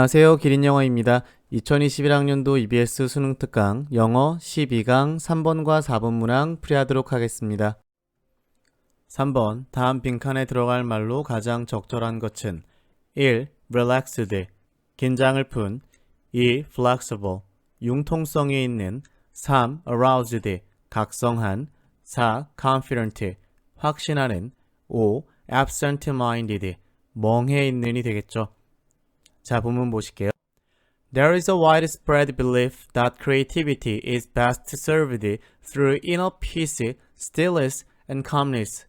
안녕하세요. 기린영어입니다. 2021학년도 EBS 수능 특강 영어 12강 3번과 4번 문항 풀이하도록 하겠습니다. 3번 다음 빈칸에 들어갈 말로 가장 적절한 것은 1. relaxed 긴장을 푼 2. flexible 융통성이 있는 3. aroused 각성한 4. confident 확신하는 5. absent-minded 멍해 있는이 되겠죠. 자, 본문 보실게요. There is a widespread belief that creativity is best served through inner peace, stillness, and calmness.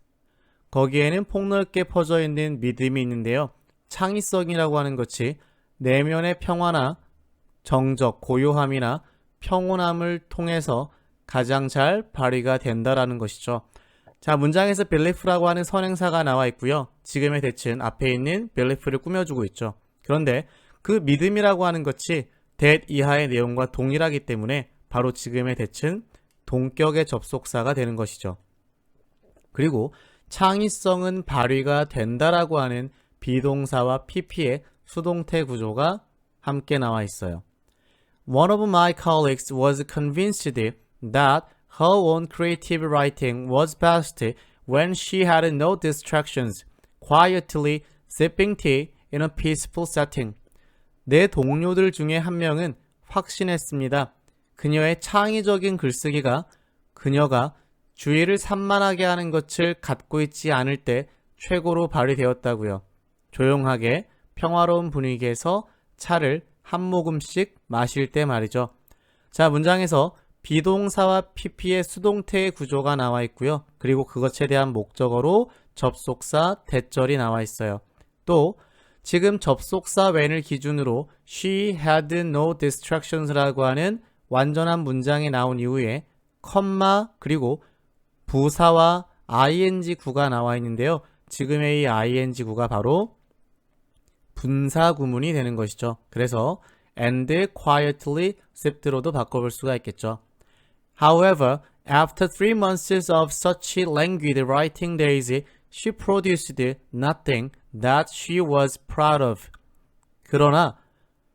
거기에는 폭넓게 퍼져 있는 믿음이 있는데요. 창의성이라고 하는 것이 내면의 평화나 정적, 고요함이나 평온함을 통해서 가장 잘 발휘가 된다라는 것이죠. 자, 문장에서 belief라고 하는 선행사가 나와 있고요. 지금의 대칭 앞에 있는 belief를 꾸며주고 있죠. 그런데 그 믿음이라고 하는 것이 that 이하의 내용과 동일하기 때문에 바로 지금의 대칭 동격의 접속사가 되는 것이죠. 그리고 창의성은 발휘가 된다라고 하는 비동사와 pp의 수동태 구조가 함께 나와 있어요. One of my colleagues was convinced that her own creative writing was best when she had no distractions, quietly sipping tea in a peaceful setting. 내 동료들 중에 한 명은 확신했습니다. 그녀의 창의적인 글쓰기가 그녀가 주의를 산만하게 하는 것을 갖고 있지 않을 때 최고로 발휘되었다고요. 조용하게 평화로운 분위기에서 차를 한 모금씩 마실 때 말이죠. 자, 문장에서 비동사와 pp의 수동태의 구조가 나와 있고요. 그리고 그것에 대한 목적어로 접속사 대절이 나와 있어요. 또 지금 접속사 when을 기준으로 she had no distractions라고 하는 완전한 문장이 나온 이후에 컴마 그리고 부사와 ing구가 나와 있는데요. 지금의 이 ing구가 바로 분사 구문이 되는 것이죠. 그래서 and quietly sipped로도 바꿔볼 수가 있겠죠. However, after 3 months of such languid writing days, she produced nothing that she was proud of. 그러나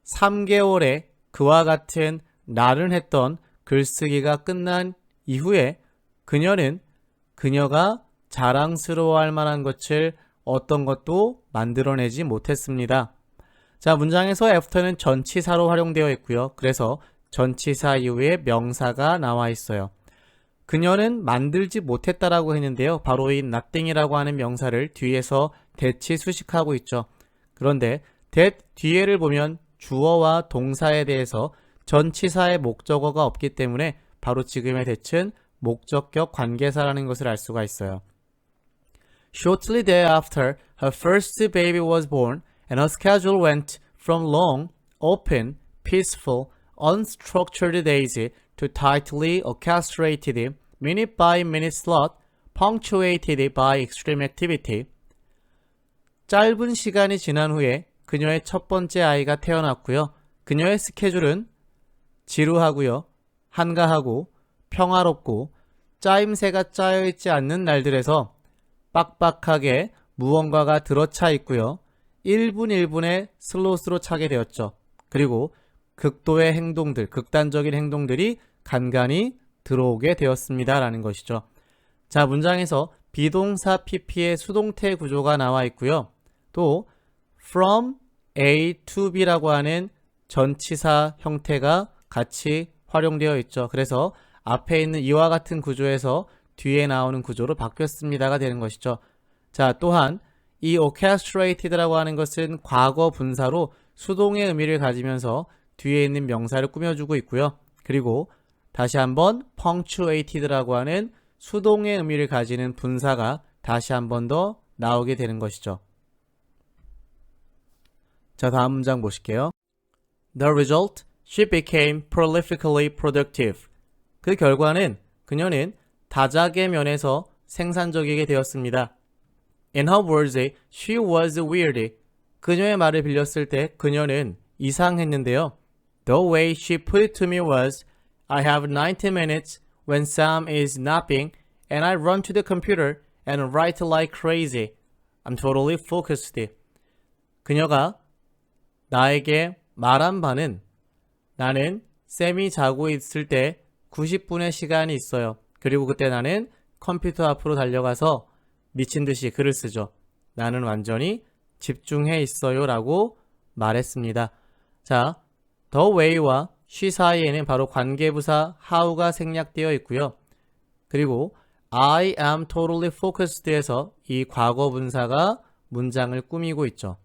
3개월의 그와 같은 나른했던 글쓰기가 끝난 이후에 그녀는 그녀가 자랑스러워할 만한 것을 어떤 것도 만들어내지 못했습니다. 자, 문장에서 after는 전치사로 활용되어 있고요. 그래서 전치사 이후에 명사가 나와 있어요. 그녀는 만들지 못했다라고 했는데요. 바로 이 nothing이라고 하는 명사를 뒤에서 대치 수식하고 있죠. 그런데 that 뒤에를 보면 주어와 동사에 대해서 전치사의 목적어가 없기 때문에 바로 지금의 대칭 목적격 관계사라는 것을 알 수가 있어요. Shortly thereafter, her first baby was born and her schedule went from long, open, peaceful, unstructured days to tightly orchestrated, minute-by-minute slot, punctuated by extreme activity. 짧은 시간이 지난 후에 그녀의 첫 번째 아이가 태어났고요. 그녀의 스케줄은 지루하고요. 한가하고 평화롭고 짜임새가 짜여있지 않는 날들에서 빡빡하게 무언가가 들어차 있고요. 1분 1분의 슬롯으로 차게 되었죠. 그리고 극도의 행동들, 극단적인 행동들이 간간히 들어오게 되었습니다. 라는 것이죠. 자, 문장에서 비동사 pp의 수동태 구조가 나와 있고요. 또 from A to B라고 하는 전치사 형태가 같이 활용되어 있죠. 그래서 앞에 있는 이와 같은 구조에서 뒤에 나오는 구조로 바뀌었습니다가 되는 것이죠. 자, 또한 이 orchestrated라고 하는 것은 과거 분사로 수동의 의미를 가지면서 뒤에 있는 명사를 꾸며주고 있고요. 그리고 다시 한번 punctuated라고 하는 수동의 의미를 가지는 분사가 다시 한 번 더 나오게 되는 것이죠. 자, 다음 문장 보실게요. The result, she became prolifically productive. 그 결과는 그녀는 다작의 면에서 생산적이게 되었습니다. In her words, she was weird. 그녀의 말을 빌렸을 때 그녀는 이상했는데요. The way she put it to me was, I have 90 minutes when Sam is napping and I run to the computer and write like crazy. I'm totally focused. 그녀가 나에게 말한 바는 나는 쌤이 자고 있을 때 90분의 시간이 있어요. 그리고 그때 나는 컴퓨터 앞으로 달려가서 미친 듯이 글을 쓰죠. 나는 완전히 집중해 있어요 라고 말했습니다. 자, the way와 she 사이에는 바로 관계부사 how가 생략되어 있고요. 그리고 I am totally focused에서 이 과거 분사가 문장을 꾸미고 있죠.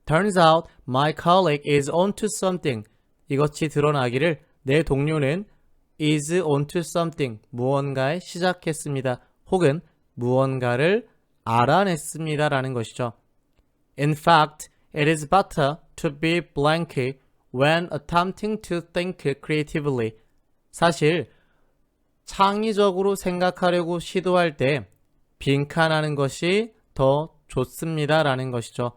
Turns out my colleague is onto something. 이것이 드러나기를 내 동료는 is onto something. 무언가에 시작했습니다. 혹은 무언가를 알아냈습니다. 라는 것이죠. In fact, it is better to be blank when attempting to think creatively. 사실 창의적으로 생각하려고 시도할 때 빈칸하는 것이 더 좋습니다. 라는 것이죠.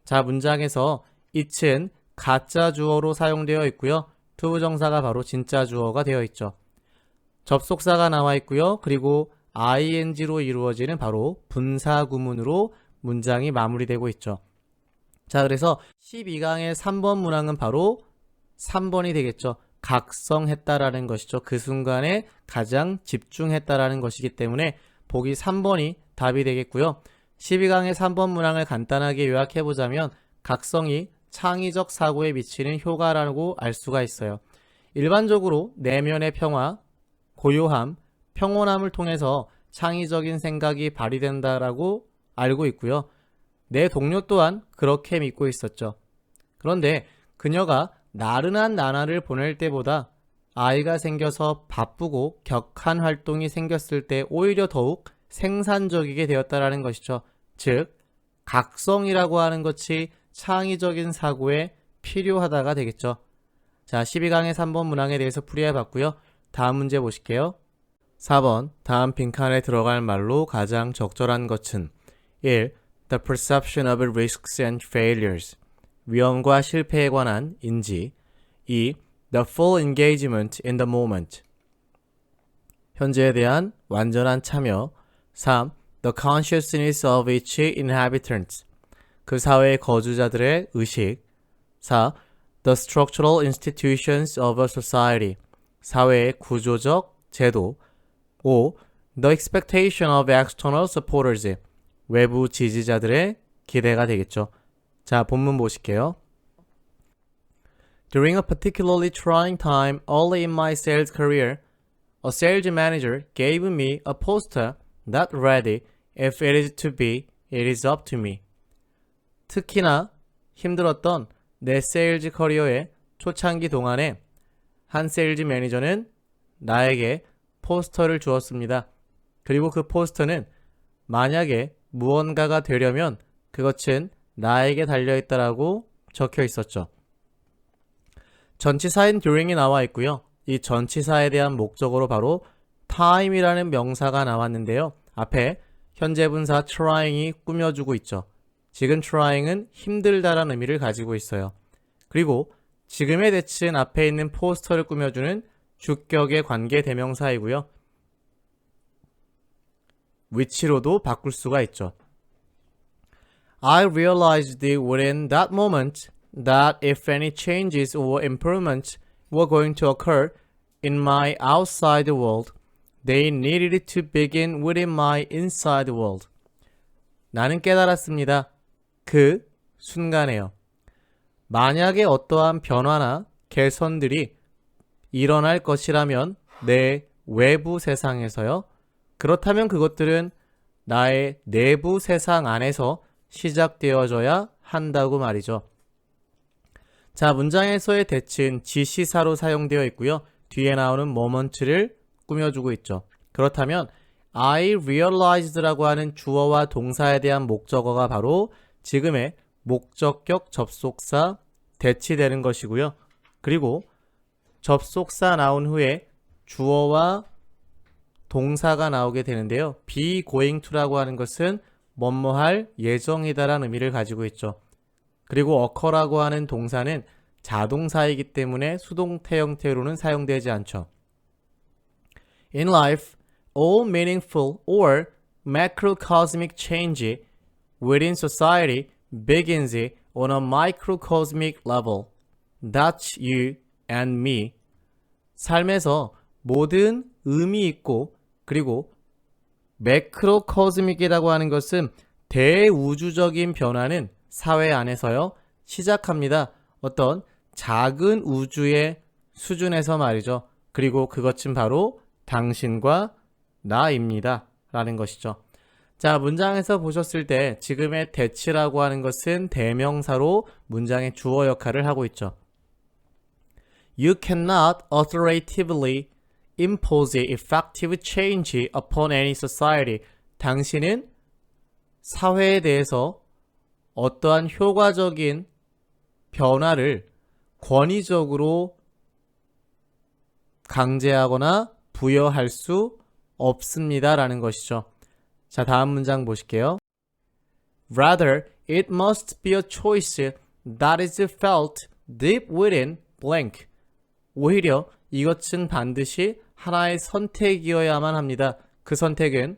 자, 문장에서 it은 가짜 주어로 사용되어 있고요. 투부정사가 바로 진짜 주어가 되어 있죠. 접속사가 나와 있고요. 그리고 ing로 이루어지는 바로 분사 구문으로 문장이 마무리되고 있죠. 자, 그래서 12강의 3번 문항은 바로 3번이 되겠죠. 각성했다라는 것이죠. 그 순간에 가장 집중했다라는 것이기 때문에 보기 3번이 답이 되겠고요. 12강의 3번 문항을 간단하게 요약해보자면 각성이 창의적 사고에 미치는 효과라고 알 수가 있어요. 일반적으로 내면의 평화, 고요함, 평온함을 통해서 창의적인 생각이 발휘된다라고 알고 있고요. 내 동료 또한 그렇게 믿고 있었죠. 그런데 그녀가 나른한 나날을 보낼 때보다 아이가 생겨서 바쁘고 격한 활동이 생겼을 때 오히려 더욱 생산적이게 되었다라는 것이죠. 즉, 각성이라고 하는 것이 창의적인 사고에 필요하다가 되겠죠. 자, 12강의 3번 문항에 대해서 풀이해봤고요. 다음 문제 보실게요. 4번, 다음 빈칸에 들어갈 말로 가장 적절한 것은 1. The perception of risks and failures. 위험과 실패에 관한 인지. 2. The full engagement in the moment. 현재에 대한 완전한 참여. 3. The consciousness of each inhabitant. 그 사회의 거주자들의 의식. 4. The structural institutions of a society. 사회의 구조적 제도. 5. The expectation of external supporters. 외부 지지자들의 기대가 되겠죠. 자, 본문 보실게요. During a particularly trying time early in my sales career, a sales manager gave me a poster that read, "If it is to be, it is up to me." 특히나 힘들었던 내 세일즈 커리어의 초창기 동안에 한 세일즈 매니저는 나에게 포스터를 주었습니다. 그리고 그 포스터는 만약에 무언가가 되려면 그것은 나에게 달려있다라고 적혀 있었죠. 전치사인 during이 나와 있고요. 이 전치사에 대한 목적어로 바로 time이라는 명사가 나왔는데요. 앞에 현재 분사 trying이 꾸며주고 있죠. 지금 trying은 힘들다라는 의미를 가지고 있어요. 그리고 지금의 대칭 앞에 있는 포스터를 꾸며주는 주격의 관계 대명사이고요. 위치로도 바꿀 수가 있죠. I realized within that moment that if any changes or improvements were going to occur in my outside world, they needed to begin within my inside world. 나는 깨달았습니다. 그 순간에요. 만약에 어떠한 변화나 개선들이 일어날 것이라면 내 외부 세상에서요. 그렇다면 그것들은 나의 내부 세상 안에서 시작되어져야 한다고 말이죠. 자, 문장에서의 대칭 지시사로 사용되어 있고요. 뒤에 나오는 moment를 꾸며주고 있죠. 그렇다면 I realized라고 하는 주어와 동사에 대한 목적어가 바로 지금의 목적격 접속사 대치되는 것이고요. 그리고 접속사 나온 후에 주어와 동사가 나오게 되는데요. be going to라고 하는 것은 뭐뭐할 예정이다라는 의미를 가지고 있죠. 그리고 occur라고 하는 동사는 자동사이기 때문에 수동태 형태로는 사용되지 않죠. In life, all meaningful or macrocosmic change within society begins on a microcosmic level. That's you and me. 삶에서 모든 의미 있고 그리고 매크로코즈믹이라고 하는 것은 대우주적인 변화는 사회 안에서요 시작합니다. 어떤 작은 우주의 수준에서 말이죠. 그리고 그것은 바로 당신과 나입니다. 라는 것이죠. 자, 문장에서 보셨을 때 지금의 that라고 하는 것은 대명사로 문장의 주어 역할을 하고 있죠. You cannot authoritatively impose effective change upon any society. 당신은 사회에 대해서 어떠한 효과적인 변화를 권위적으로 강제하거나 부여할 수 없습니다. 라는 것이죠. 자, 다음 문장 보실게요. Rather, it must be a choice that is felt deep within blank. 오히려 이것은 반드시 하나의 선택이어야만 합니다. 그 선택은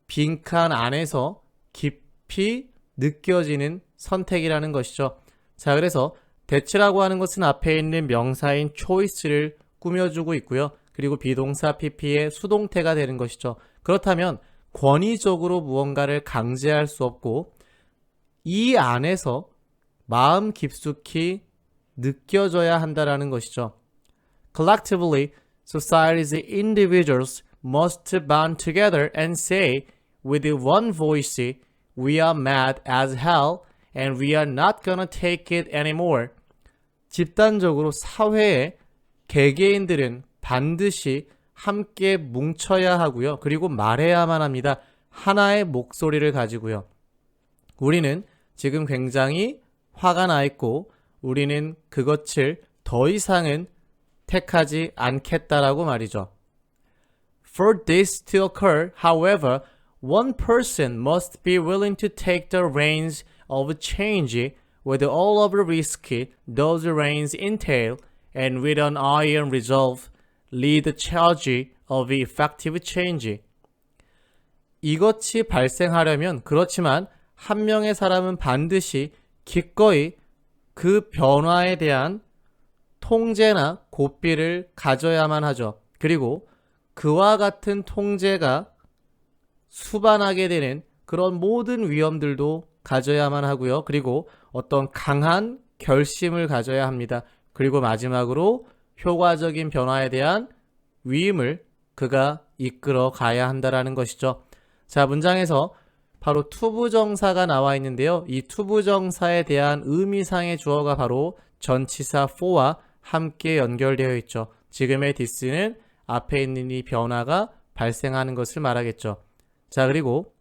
빈칸 안에서 깊이 느껴지는 선택이라는 것이죠. 자, 그래서 that라고 하는 것은 앞에 있는 명사인 choice를 꾸며주고 있고요. 그리고 비동사 pp의 수동태가 되는 것이죠. 그렇다면 권위적으로 무언가를 강제할 수 없고 이 안에서 마음 깊숙이 느껴져야 한다라는 것이죠. Collectively, society's individuals must band together and say with one voice, we are mad as hell and we are not gonna take it anymore. 집단적으로 사회의 개개인들은 반드시 함께 뭉쳐야 하고요. 그리고 말해야만 합니다. 하나의 목소리를 가지고요. 우리는 지금 굉장히 화가 나 있고 우리는 그것을 더 이상은 택하지 않겠다라고 말이죠. For this to occur, however, one person must be willing to take the reins of change with all of the risk those reins entail and with an iron resolve lead the charge of effective change. 이것이 발생하려면 그렇지만 한 명의 사람은 반드시 기꺼이 그 변화에 대한 통제나 고삐를 가져야만 하죠. 그리고 그와 같은 통제가 수반하게 되는 그런 모든 위험들도 가져야만 하고요. 그리고 어떤 강한 결심을 가져야 합니다. 그리고 마지막으로 효과적인 변화에 대한 위임을 그가 이끌어 가야 한다라는 것이죠. 자, 문장에서 바로 투부정사가 나와 있는데요. 이 투부정사에 대한 의미상의 주어가 바로 전치사 for와 함께 연결되어 있죠. 지금의 this는 앞에 있는 이 변화가 발생하는 것을 말하겠죠. 자, 그리고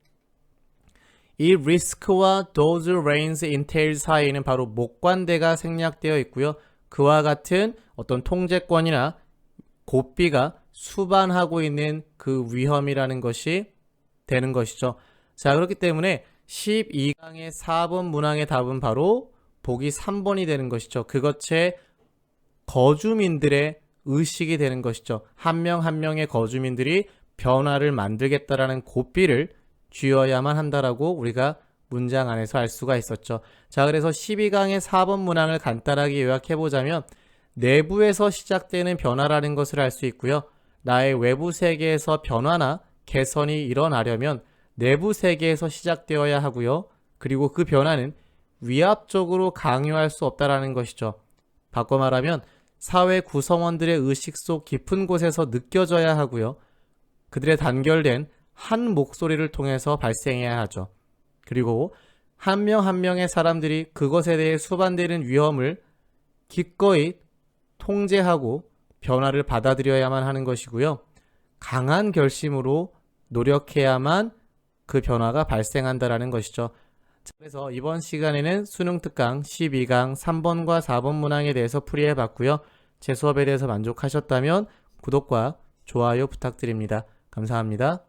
이 risk와 those reins entail 사이에는 바로 목관대가 생략되어 있고요. 그와 같은 어떤 통제권이나 고삐가 수반하고 있는 그 위험이라는 것이 되는 것이죠. 자, 그렇기 때문에 12강의 4번 문항의 답은 바로 보기 3번이 되는 것이죠. 그것의 거주민들의 의식이 되는 것이죠. 한 명 한 명의 거주민들이 변화를 만들겠다라는 고삐를 쥐어야만 한다라고 우리가 문장 안에서 알 수가 있었죠. 자, 그래서 12강의 4번 문항을 간단하게 요약해보자면 내부에서 시작되는 변화라는 것을 알 수 있고요. 나의 외부 세계에서 변화나 개선이 일어나려면 내부 세계에서 시작되어야 하고요. 그리고 그 변화는 위압적으로 강요할 수 없다라는 것이죠. 바꿔 말하면 사회 구성원들의 의식 속 깊은 곳에서 느껴져야 하고요. 그들의 단결된 한 목소리를 통해서 발생해야 하죠. 그리고 한 명 한 명의 사람들이 그것에 대해 수반되는 위험을 기꺼이 통제하고 변화를 받아들여야만 하는 것이고요. 강한 결심으로 노력해야만 그 변화가 발생한다라는 것이죠. 그래서 이번 시간에는 수능 특강 12강 3번과 4번 문항에 대해서 풀이해 봤고요. 제 수업에 대해서 만족하셨다면 구독과 좋아요 부탁드립니다. 감사합니다.